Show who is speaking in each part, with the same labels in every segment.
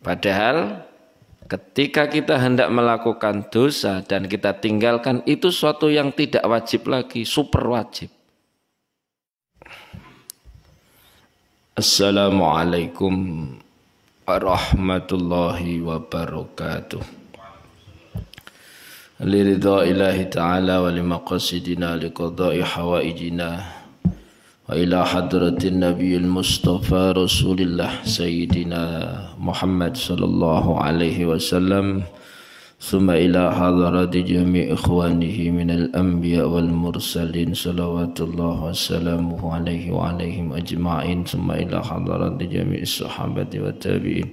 Speaker 1: Padahal ketika kita hendak melakukan dosa dan kita tinggalkan, itu suatu yang tidak wajib lagi, super wajib. Assalamualaikum warahmatullahi wabarakatuh. Liridha ilahi ta'ala wa limaqasidina liqadai hawaijina wa ila hadratin nabiyil mustafa rasulillah sayyidina Muhammad sallallahu alaihi wasallam summa ila hadrati jami' ikhwanihi minal anbiya wal mursalin salawatullah wassalamuhu alaihi wa alaihim ajma'in summa ila hadrati jami' sahabati wa tabi'in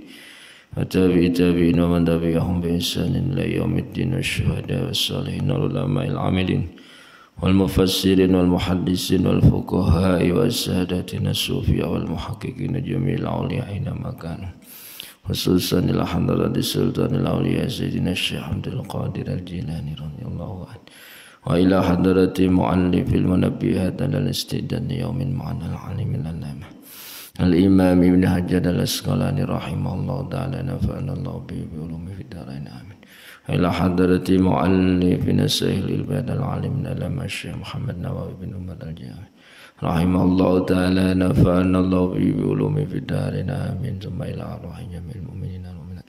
Speaker 1: wa tabi'in wa man tabi'ahum bi ihsanin ila yaumiddin wasyuhada wassalihin wal ulama'il amilin wal mufassirin wal muhaddisin wal fuqaha'i was sadatin as-sufiyya wal muhaqqiqin jami'il awliyaina makan khususan ila hadrati sultanil awliya sayyidina Syekh Abdul Qadir Al-Jilani radhiyallahu anhu wa ila hadrati muallifil munabbihat al istidan yaumin ma'anal alimil alama al-imam Ibn Hajar al-Asqalani rahimahullah ta'ala nafa'ana Allah bi ulumi fid dharain amin ila hadrati muallifina sahil badal alim alama Syekh Muhammad Nawawi bin Umar al-Jami rahimahullah ta'ala nafa'ana Allah bi ulumi fid dharain amin thumma ila arwahi jamil mu'minin wal mu'minat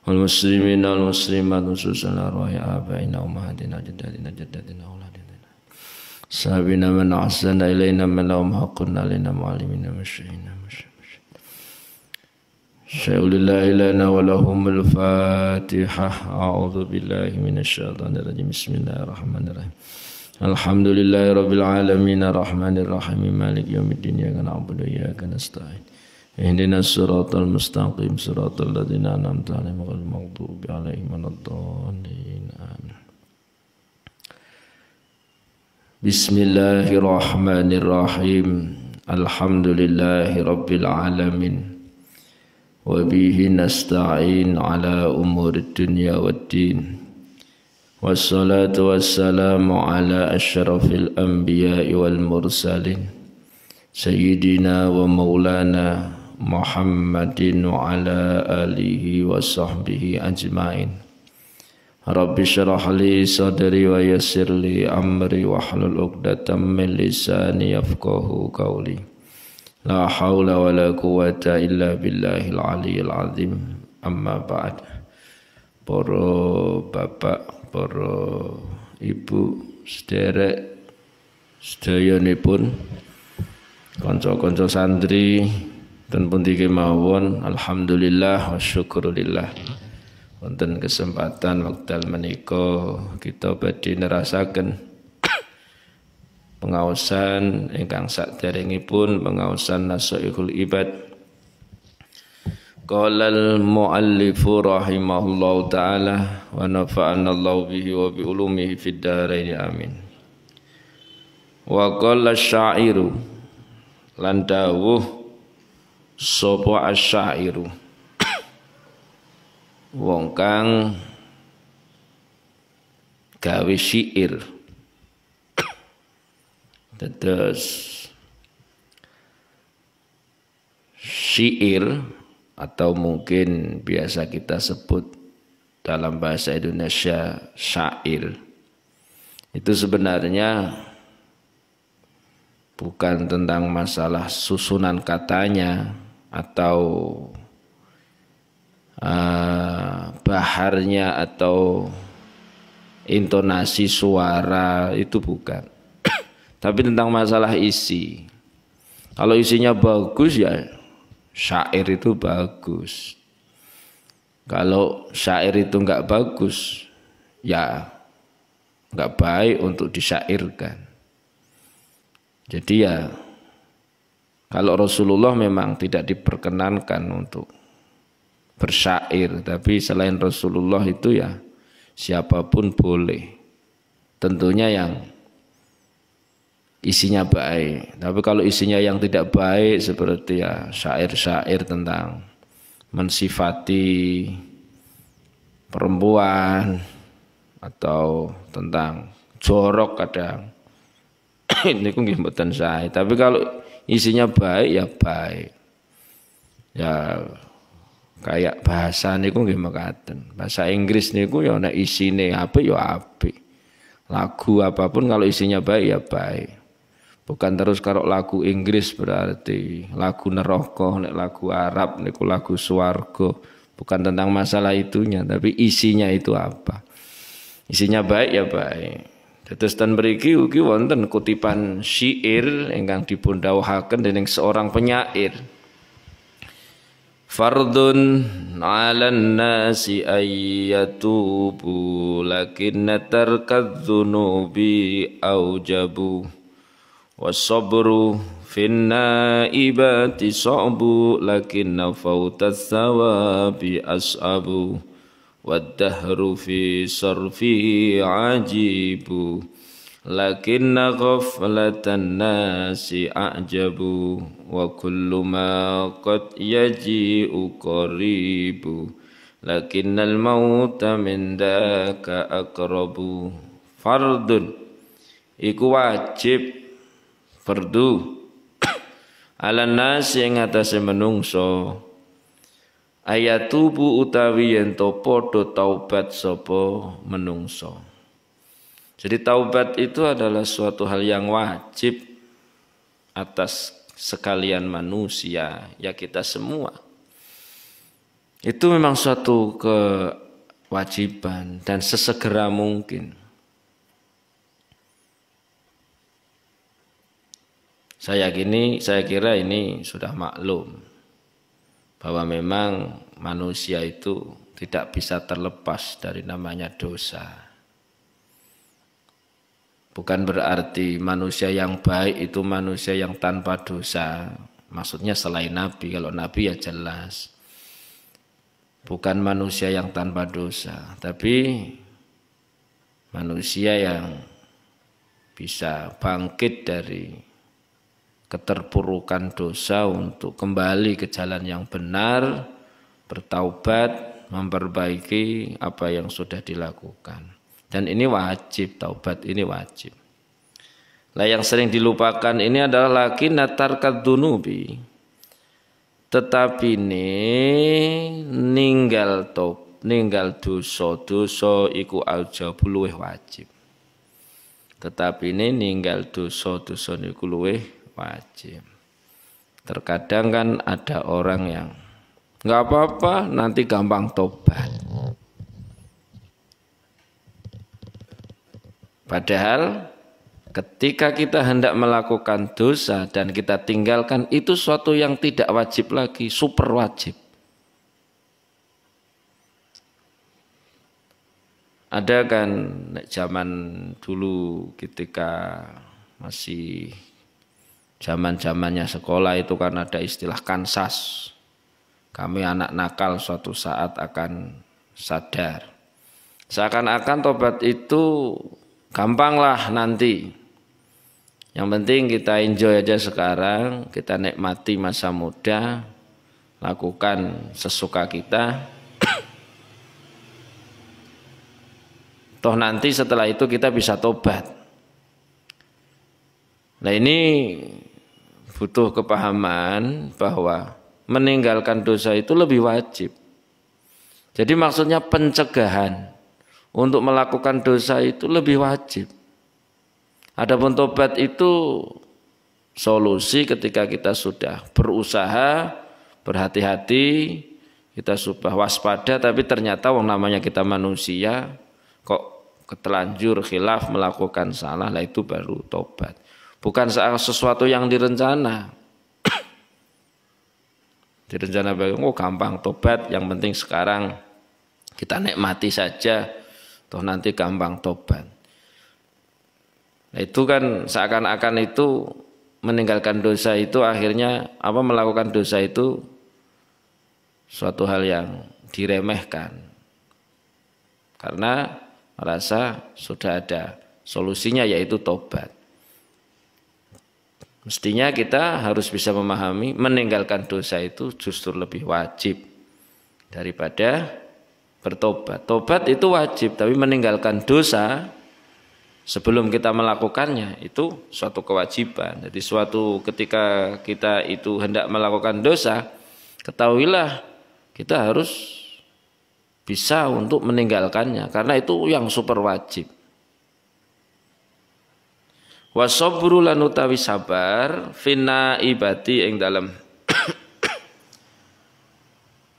Speaker 1: wal muslimin wal muslimat khususan arwahi abaina ummahatina jaddatina jaddatina auladina sahabina man ahsana ilaina man lahum haqqun alaina mu'allimina masyaihina Syai'ulillahi lana wa lahumul fatihah. A'udhu billahi minasyaitanirrajim. Bismillahirrahmanirrahim. Alhamdulillahi rabbil alamin arrahmanir rahim maliki yaumiddin iyyaka na'budu wa iyyaka nasta'in ihdinas siratal mustaqim siratal ladzina an'amta 'alaihim ghairil maghdubi 'alaihim waladdallin amin. Bismillahirrahmanirrahim. Alhamdulillahi rabbil alamin. Wa bihi nasta'in ala umuri dunya waddin. Wassalatu wassalamu ala asyrafil anbiya'i wal mursalin sayyidina wa maulana Muhammadin wa ala alihi wa sahbihi ajma'in. Rabbi syrah li sadri wa yassir li amri wa hlul 'uqdatam min lisani yafqahu qawli. La haula wa la quwata illa billahil aliyyil azim. Amma ba'd. Para bapak, para ibu, sederek sedayanipun, kanca-kanca santri dan pundi kemawon, alhamdulillah wa syukurillah. Wonten kesempatan wekdal menika kita badhe nerasaken pengaosan ingkang saderengipun pengaosan Nasaihul Ibad. Qala al-muallifu rahimahullahu ta'ala wa nafa'ana Allah bihi wa bi ulumihi fid dharain amin. Wa qala asy-syairu lan dawuh sapa asy-syairu wong kang gawe syair. Terus syair atau mungkin biasa kita sebut dalam bahasa Indonesia syair itu sebenarnya bukan tentang masalah susunan katanya atau baharnya atau intonasi suara, itu bukan. Tapi tentang masalah isi. Kalau isinya bagus ya syair itu bagus. Kalau syair itu enggak bagus ya enggak baik untuk disyairkan. Jadi ya kalau Rasulullah memang tidak diperkenankan untuk bersyair, tapi selain Rasulullah itu ya siapapun boleh. Tentunya yang isinya baik. Tapi kalau isinya yang tidak baik seperti ya syair-syair tentang mensifati perempuan atau tentang jorok kadang ini ku nggih mboten sae. Tapi kalau isinya baik ya baik. Ya Kayak bahasa niku nggih mekaten. Bahasa Inggris niku ya nek isine apik ya apik. Lagu apapun kalau isinya baik ya baik. Bukan terus kalau lagu Inggris berarti lagu neraka, nek lagu Arab niku lagu swarga. Bukan tentang masalah itunya, tapi isinya itu apa. Isinya baik ya baik. Dados ten mriki ugi wonten kutipan syair ingkang dipun dawuhaken dening seorang penyair. Fardun 'alan nasi ayyatubu lakinna tarkadz dzunubi aujabu was-sabru fin naibati sa'bu lakinna fawtaz thawabi as'abu wad-dahru fi sarfi ajibu lakinna ghaflatan nasi a'jabu wa kullu ma qad yaji'u qaribu lakinnal mauta min daka aqrabu. Fardun iku wajib, fardu ala nasi ing atase menungso ayatubu utawi yen to padha taubat sapa menungso. Jadi taubat itu adalah suatu hal yang wajib atas sekalian manusia, ya kita semua. Itu memang suatu kewajiban dan sesegera mungkin. Saya kira ini sudah maklum bahwa memang manusia itu tidak bisa terlepas dari namanya dosa. Bukan berarti manusia yang baik itu manusia yang tanpa dosa. Maksudnya selain Nabi, kalau Nabi ya jelas. Bukan manusia yang tanpa dosa, tapi manusia yang bisa bangkit dari keterpurukan dosa untuk kembali ke jalan yang benar, bertaubat, memperbaiki apa yang sudah dilakukan. Dan ini wajib, taubat ini wajib. Nah yang sering dilupakan ini adalah lakinna tarkadz dzunubi. Tetapi ini ninggal dosa iku aujabu luweh wajib. Tetapi ini ninggal dosa niku luweh wajib. Terkadang kan ada orang yang nggak apa-apa nanti gampang tobat. Padahal ketika kita hendak melakukan dosa dan kita tinggalkan itu suatu yang tidak wajib lagi, super wajib. Ada kan zaman dulu ketika masih zaman-zamannya sekolah itu kan ada istilah kansas. Kami anak nakal suatu saat akan sadar. Seakan-akan tobat itu gampang lah nanti. Yang penting kita enjoy aja sekarang, kita nikmati masa muda, lakukan sesuka kita. Toh nanti setelah itu kita bisa tobat. Nah ini butuh kepahaman bahwa meninggalkan dosa itu lebih wajib. Jadi maksudnya pencegahan. Untuk melakukan dosa itu lebih wajib. Adapun tobat itu solusi ketika kita sudah berusaha, berhati-hati, kita sudah waspada, tapi ternyata namanya kita manusia, kok ketelanjur khilaf melakukan salah, lah itu baru tobat. Bukan sesuatu yang direncana. Direncana gampang tobat, yang penting sekarang kita nikmati saja. Toh nanti gampang tobat. Nah, itu kan seakan-akan itu meninggalkan dosa itu akhirnya melakukan dosa itu suatu hal yang diremehkan. Karena merasa sudah ada solusinya yaitu tobat. Mestinya kita harus bisa memahami meninggalkan dosa itu justru lebih wajib daripada bertobat. Tobat itu wajib, tapi meninggalkan dosa sebelum kita melakukannya itu suatu kewajiban. Jadi suatu ketika kita itu hendak melakukan dosa, ketahuilah kita harus bisa untuk meninggalkannya karena itu yang super wajib. Wasabru lan utawi sabar finna ibati ing dalem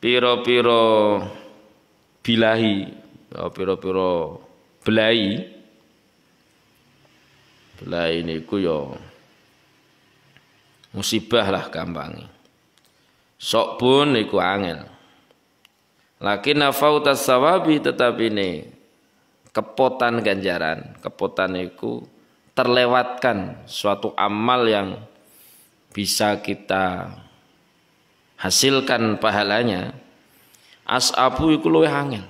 Speaker 1: piro-piro bilahi, piro-piro belai niku yo musibah lah gampang. Sok pun niku angel. Lakin nafautas sawabi tetapi ini kepotan ganjaran, kepotan niku terlewatkan suatu amal yang bisa kita hasilkan pahalanya, as'abu iku luwih angel.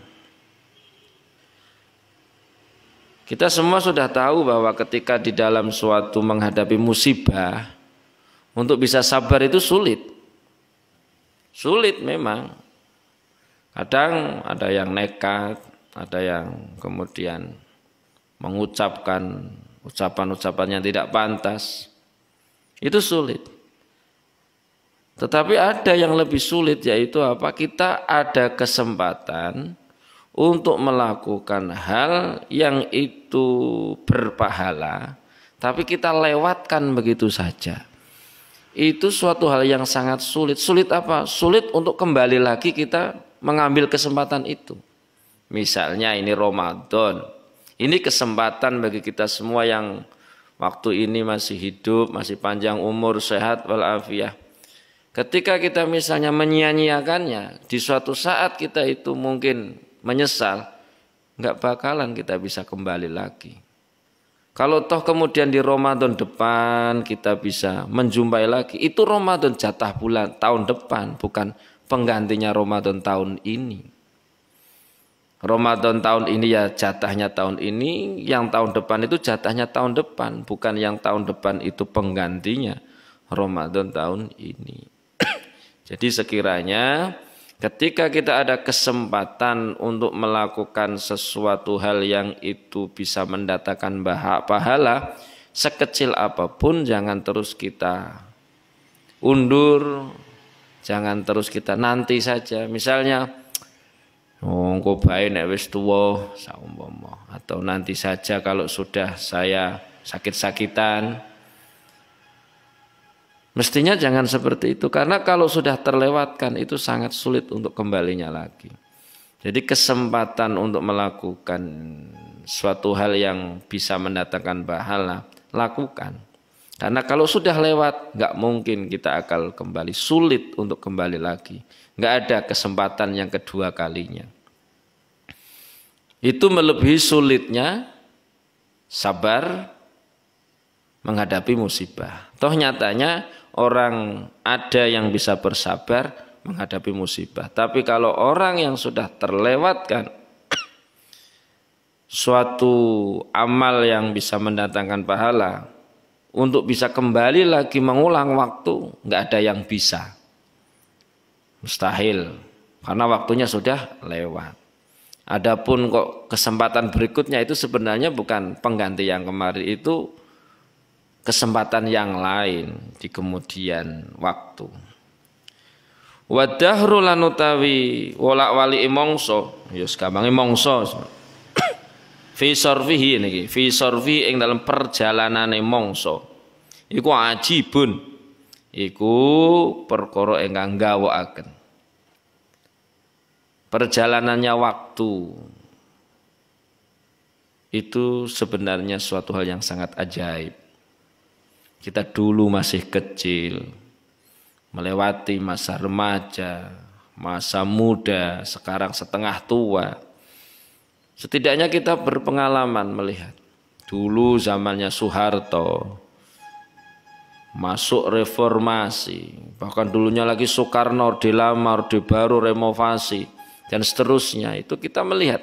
Speaker 1: Kita semua sudah tahu bahwa ketika di dalam suatu menghadapi musibah, untuk bisa sabar itu sulit. Sulit memang. Kadang ada yang nekat, ada yang kemudian mengucapkan ucapan-ucapan yang tidak pantas, itu sulit. Tetapi ada yang lebih sulit, yaitu apa? Kita ada kesempatan untuk melakukan hal yang itu berpahala, tapi kita lewatkan begitu saja. Itu suatu hal yang sangat sulit. Sulit apa? Sulit untuk kembali lagi kita mengambil kesempatan itu. Misalnya ini Ramadan. Ini kesempatan bagi kita semua yang waktu ini masih hidup, masih panjang umur, sehat walafiat. Ketika kita misalnya menyia-nyiakannya, di suatu saat kita itu mungkin menyesal, nggak bakalan kita bisa kembali lagi. Kalau toh kemudian di Ramadan depan kita bisa menjumpai lagi, itu Ramadan jatah bulan tahun depan, bukan penggantinya Ramadan tahun ini. Ramadan tahun ini ya jatahnya tahun ini, yang tahun depan itu jatahnya tahun depan, bukan yang tahun depan itu penggantinya Ramadan tahun ini. Jadi sekiranya ketika kita ada kesempatan untuk melakukan sesuatu hal yang itu bisa mendatangkan pahala, sekecil apapun jangan terus kita undur, jangan terus kita nanti saja. Misalnya engko bae nek wis tuwa saumpama, atau nanti saja kalau sudah saya sakit-sakitan. Mestinya jangan seperti itu, karena kalau sudah terlewatkan itu sangat sulit untuk kembalinya lagi. Jadi kesempatan untuk melakukan suatu hal yang bisa mendatangkan pahala, lakukan. Karena kalau sudah lewat, nggak mungkin kita akan kembali, sulit untuk kembali lagi. Nggak ada kesempatan yang kedua kalinya. Itu melebihi sulitnya sabar menghadapi musibah. Toh nyatanya orang ada yang bisa bersabar menghadapi musibah. Tapi kalau orang yang sudah terlewatkan suatu amal yang bisa mendatangkan pahala, untuk bisa kembali lagi mengulang waktu, nggak ada yang bisa. Mustahil, karena waktunya sudah lewat. Adapun kok kesempatan berikutnya itu sebenarnya bukan pengganti yang kemarin, itu kesempatan yang lain di kemudian waktu. Wadahru lan utawi wolak-wali mongso, ya gampang mongso. Fi sarfihi niki, fi sarfi ing dalam perjalanane mongso. Iku ajibun. Iku perkara ingkang gawakaken. Perjalanannya waktu itu sebenarnya suatu hal yang sangat ajaib. Kita dulu masih kecil, melewati masa remaja, masa muda, sekarang setengah tua. Setidaknya kita berpengalaman melihat. Dulu zamannya Soeharto, masuk reformasi, bahkan dulunya lagi Soekarno, Orde Lama, Orde Baru, renovasi, dan seterusnya. Itu kita melihat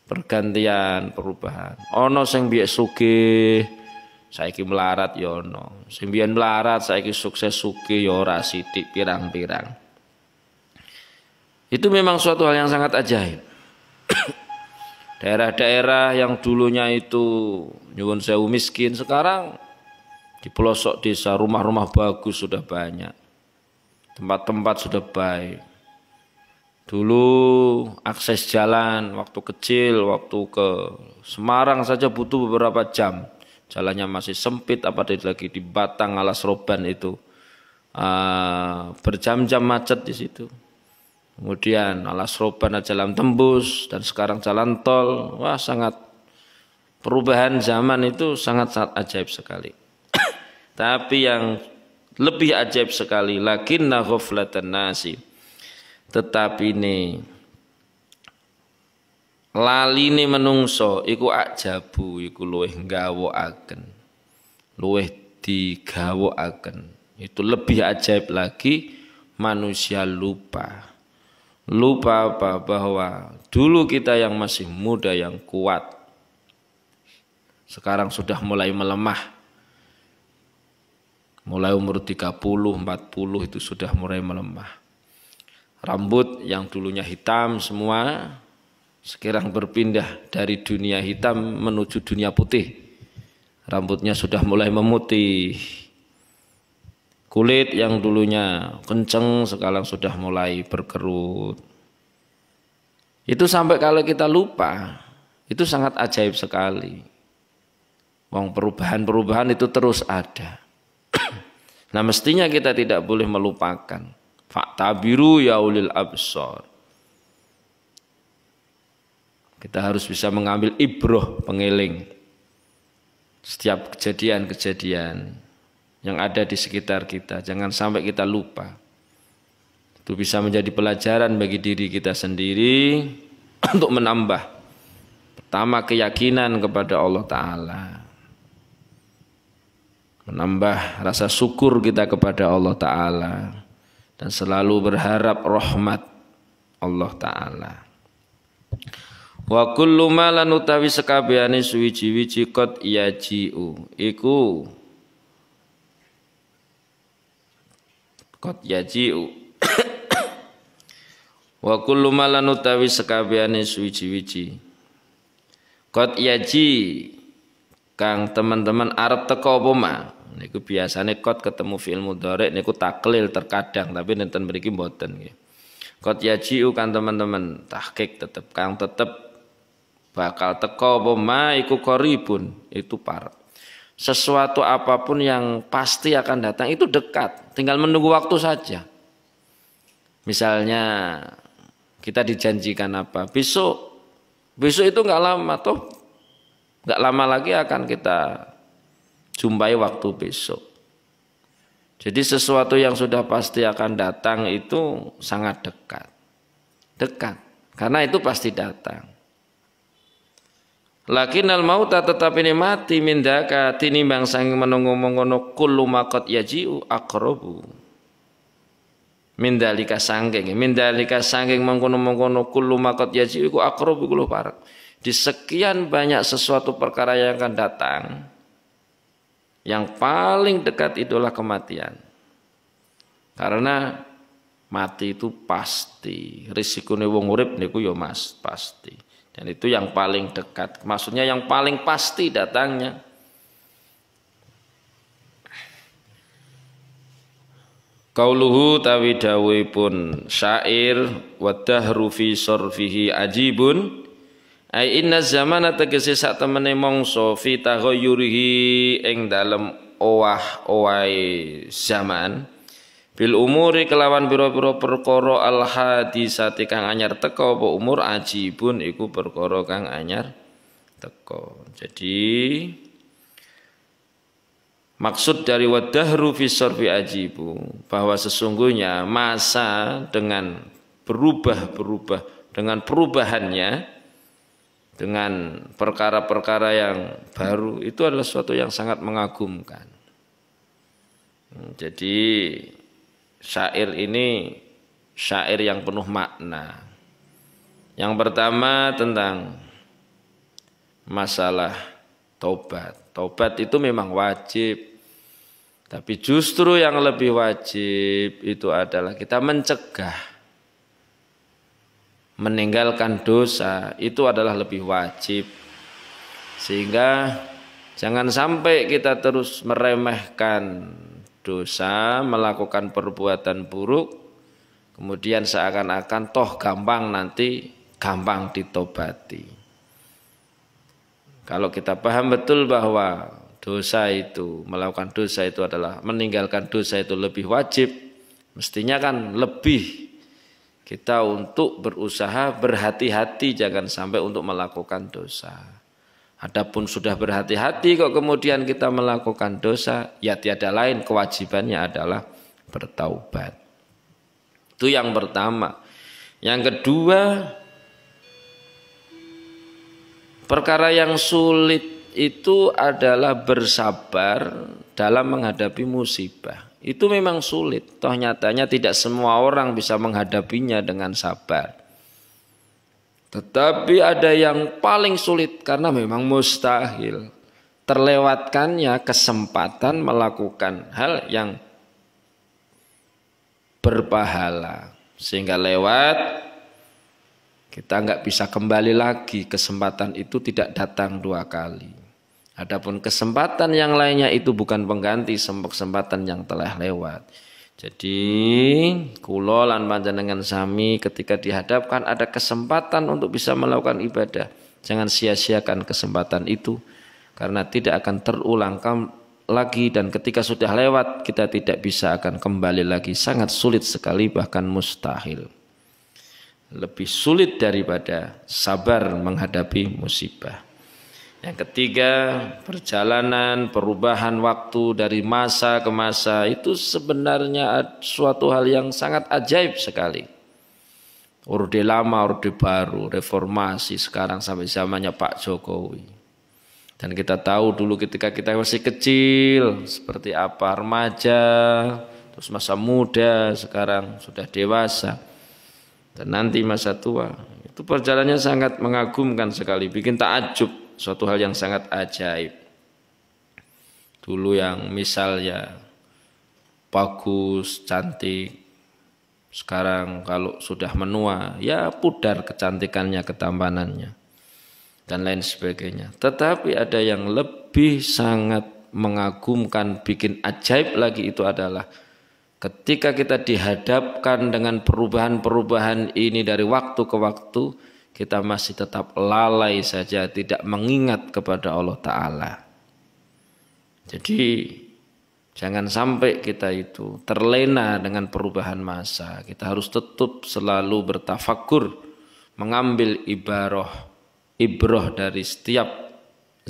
Speaker 1: pergantian, perubahan. Ono sing biyen sugih, saiki melarat ya ono. Sing biyen melarat saiki sukses sugih ya ora sithik pirang-pirang. Itu memang suatu hal yang sangat ajaib. Daerah-daerah yang dulunya itu nyuwun sewu miskin, sekarang di pelosok desa rumah-rumah bagus sudah banyak. Tempat-tempat sudah baik. Dulu akses jalan waktu kecil, waktu ke Semarang saja butuh beberapa jam. Jalannya masih sempit, apalagi lagi di Batang Alas Roban itu berjam-jam macet di situ. Kemudian Alas Roban jalan tembus dan sekarang jalan tol. Wah, sangat perubahan zaman itu sangat-sangat ajaib sekali. Tapi yang lebih ajaib sekali, lakinna ghaflatan nasi. Tetapi ini lali ini menungso iku ajabu iku luweh nggawokaken, luweh digawokaken. Itu lebih ajaib lagi, manusia lupa apa, bahwa dulu kita yang masih muda yang kuat sekarang sudah mulai melemah. Mulai umur 30, 40 itu sudah mulai melemah. Rambut yang dulunya hitam semua sekarang berpindah dari dunia hitam menuju dunia putih. Rambutnya sudah mulai memutih. Kulit yang dulunya kenceng sekarang sudah mulai berkerut. Itu sampai kalau kita lupa, itu sangat ajaib sekali. Perubahan-perubahan itu terus ada. Nah, mestinya kita tidak boleh melupakan. Fa'tabiru ya ulil absar. Kita harus bisa mengambil ibroh, pengeling setiap kejadian-kejadian yang ada di sekitar kita. Jangan sampai kita lupa. Itu bisa menjadi pelajaran bagi diri kita sendiri untuk menambah pertama keyakinan kepada Allah Ta'ala, menambah rasa syukur kita kepada Allah Ta'ala, dan selalu berharap rahmat Allah Ta'ala. Wa kullu ma lan utawi sekabehane suwiji-wiji qad yaji'u iku qad yaji'u wa kullu ma lan utawi sekabehane suwiji-wiji qad yaji kang teman-teman arep teko apa ma. Niku biasane qad ketemu fi'il mudhari niku taklil terkadang, tapi nenten mriki mboten nggih. Qad yaji'u kan teman-teman tahqiq tetep kang tetep bakal teko apa ma iku qaribun, itu par. Sesuatu apapun yang pasti akan datang itu dekat, tinggal menunggu waktu saja. Misalnya kita dijanjikan apa? Besok itu enggak lama toh. Enggak lama lagi akan kita jumpai waktu besok. Jadi sesuatu yang sudah pasti akan datang itu sangat dekat. Dekat. Karena itu pasti datang. Lakinnal mauta tetapi ini mati mindaka tinimbang sanging menunggu-mengono kullu maqad yaji'u aqrabu. Mindalika sanging mengkono-mengkono kullu maqad yaji'u iku aqrabu kulo parek. Di sekian banyak sesuatu perkara yang akan datang, yang paling dekat itulah kematian. Karena mati itu pasti. Risikune wong urip niku ya mas pasti. Dan itu yang paling dekat. Maksudnya yang paling pasti datangnya. Qauluhu tawi dawuhipun syair wa dahru fi sarfihi ajibun. Ai inna zamana tegese sak temene mangsa fi taghayyurihi ing dalem owah-owahe zaman bil umuri kelawan pira-pira perkara al hadisati kang anyar teka apa umur ajibun iku perkara kang anyar teka. Jadi maksud dari wadahru fi sarfi ajibu bahwa sesungguhnya masa dengan berubah-berubah dengan perubahannya, dengan perkara-perkara yang baru itu adalah sesuatu yang sangat mengagumkan. Jadi syair ini syair yang penuh makna. Yang pertama tentang masalah taubat. Taubat itu memang wajib, tapi justru yang lebih wajib itu adalah kita mencegah. Meninggalkan dosa itu adalah lebih wajib. Sehingga jangan sampai kita terus meremehkan dosa, melakukan perbuatan buruk, Kemudian seakan-akan toh gampang nanti, gampang ditobati. Kalau kita paham betul bahwa dosa itu, melakukan dosa itu adalah, meninggalkan dosa itu lebih wajib, mestinya kan lebih kita untuk berusaha berhati-hati jangan sampai untuk melakukan dosa. Adapun sudah berhati-hati kok kemudian kita melakukan dosa, ya tiada lain kewajibannya adalah bertaubat. Itu yang pertama. Yang kedua, perkara yang sulit itu adalah bersabar dalam menghadapi musibah. Itu memang sulit. Toh nyatanya tidak semua orang bisa menghadapinya dengan sabar. Tetapi ada yang paling sulit karena memang mustahil. Terlewatkannya kesempatan melakukan hal yang berpahala. Sehingga lewat, kita nggak bisa kembali lagi. Kesempatan itu tidak datang dua kali. Adapun kesempatan yang lainnya itu bukan pengganti kesempatan yang telah lewat. Jadi kula lan panjenengan sami ketika dihadapkan ada kesempatan untuk bisa melakukan ibadah, jangan sia-siakan kesempatan itu karena tidak akan terulang lagi, dan ketika sudah lewat kita tidak bisa akan kembali lagi. Sangat sulit sekali, bahkan mustahil. Lebih sulit daripada sabar menghadapi musibah. Yang ketiga, perjalanan, perubahan waktu dari masa ke masa itu sebenarnya suatu hal yang sangat ajaib sekali. Orde lama, orde baru, reformasi, sekarang sampai zamannya Pak Jokowi. Dan kita tahu dulu ketika kita masih kecil, seperti apa, remaja, terus masa muda, sekarang sudah dewasa, dan nanti masa tua. Itu perjalanannya sangat mengagumkan sekali, bikin takjub. Suatu hal yang sangat ajaib. Dulu yang misalnya bagus, cantik, sekarang kalau sudah menua, ya pudar kecantikannya, ketampanannya, dan lain sebagainya. Tetapi ada yang lebih sangat mengagumkan, bikin ajaib lagi, itu adalah ketika kita dihadapkan dengan perubahan-perubahan ini dari waktu ke waktu, kita masih tetap lalai saja, tidak mengingat kepada Allah Ta'ala. Jadi jangan sampai kita itu terlena dengan perubahan masa. Kita harus tetap selalu bertafakur, mengambil ibrah dari setiap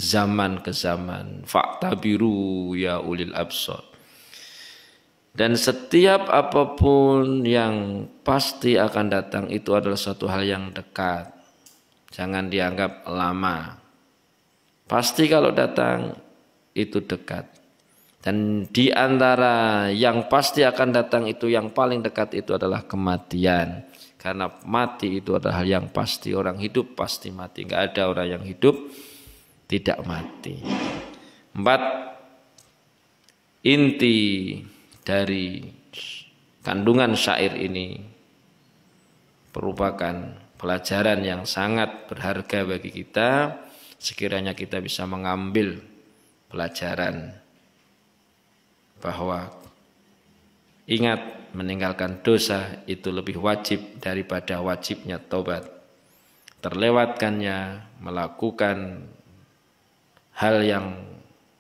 Speaker 1: zaman ke zaman. Fa'tabiru ya ulil absar. Dan setiap apapun yang pasti akan datang itu adalah suatu hal yang dekat. Jangan dianggap lama. Pasti kalau datang itu dekat. Dan di antara yang pasti akan datang itu, yang paling dekat itu adalah kematian. Karena mati itu adalah hal yang pasti. Orang hidup pasti mati. Enggak ada orang yang hidup tidak mati. 4. Inti dari kandungan syair ini merupakan pelajaran yang sangat berharga bagi kita. Sekiranya kita bisa mengambil pelajaran bahwa ingat, meninggalkan dosa itu lebih wajib daripada wajibnya taubat. Terlewatkannya melakukan hal yang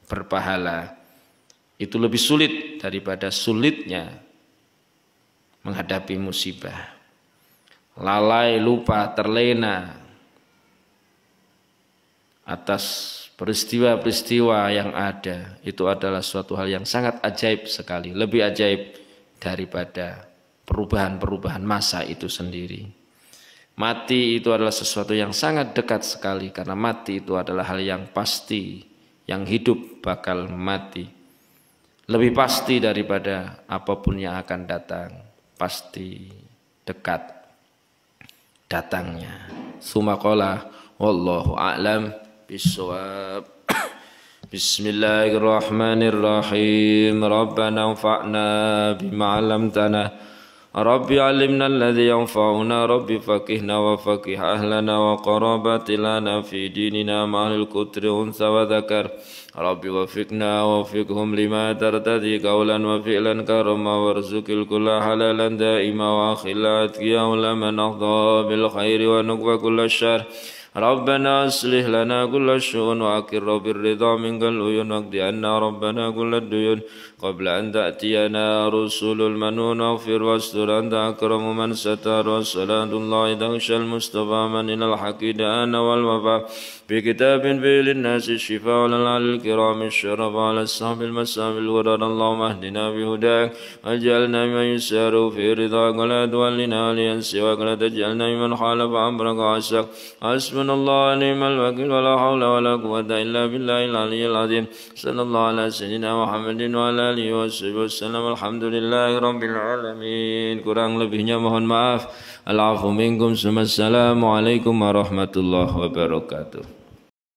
Speaker 1: berpahala itu lebih sulit daripada sulitnya menghadapi musibah. Lalai, lupa, terlena atas peristiwa-peristiwa yang ada, itu adalah suatu hal yang sangat ajaib sekali, lebih ajaib daripada perubahan-perubahan masa itu sendiri. Mati itu adalah sesuatu yang sangat dekat sekali, karena mati itu adalah hal yang pasti, yang hidup bakal mati. Lebih pasti daripada apapun yang akan datang, pasti dekat datangnya. Sumaqala wallahu a'lam bishawab. Bismillahirrahmanirrahim. Rabbana anfa'na bima 'allamtana ربي علمنا الذي ينفعنا ربي فقهنا وفقه أهلنا وقرابات لنا في ديننا مع الكتر أنثى وذكر ربي وفقنا ووفقهم لما ترتدي قولا وفعلا كرما وارزق الكل حلالا دائما وأخلا أتقيا لمن أخضى بالخير ونقوى كل الشر ربنا أصلح لنا كل الشؤون وأقر بالرضا منك العيون واقض عنا ربنا كل الديون قبل أن تأتينا رسول المنون واغفر واستر أنت أكرم من ستر والصلاة الله تغشى المصطفى من إلى الحق دعانا والوفاء بكتاب فيه للناس الشفاء وللعلى الكرام الشرف على الصحب المسام الغرر اللهم اهدنا بهداك واجعلنا ممن يسار في رضاك ولا تولنا وليا سواك لا تجعلنا ممن خالف أمرك وعصاك حسبنا الله ونعم الوكيل ولا حول ولا قوة إلا بالله العلي العظيم صلى الله على سيدنا محمد وعلى آله وصحبه وسلم الحمد لله رب العالمين. Kurang lebihnya mohon maaf. Al-afu minkum. Assalamualaikum warahmatullahi wabarakatuh.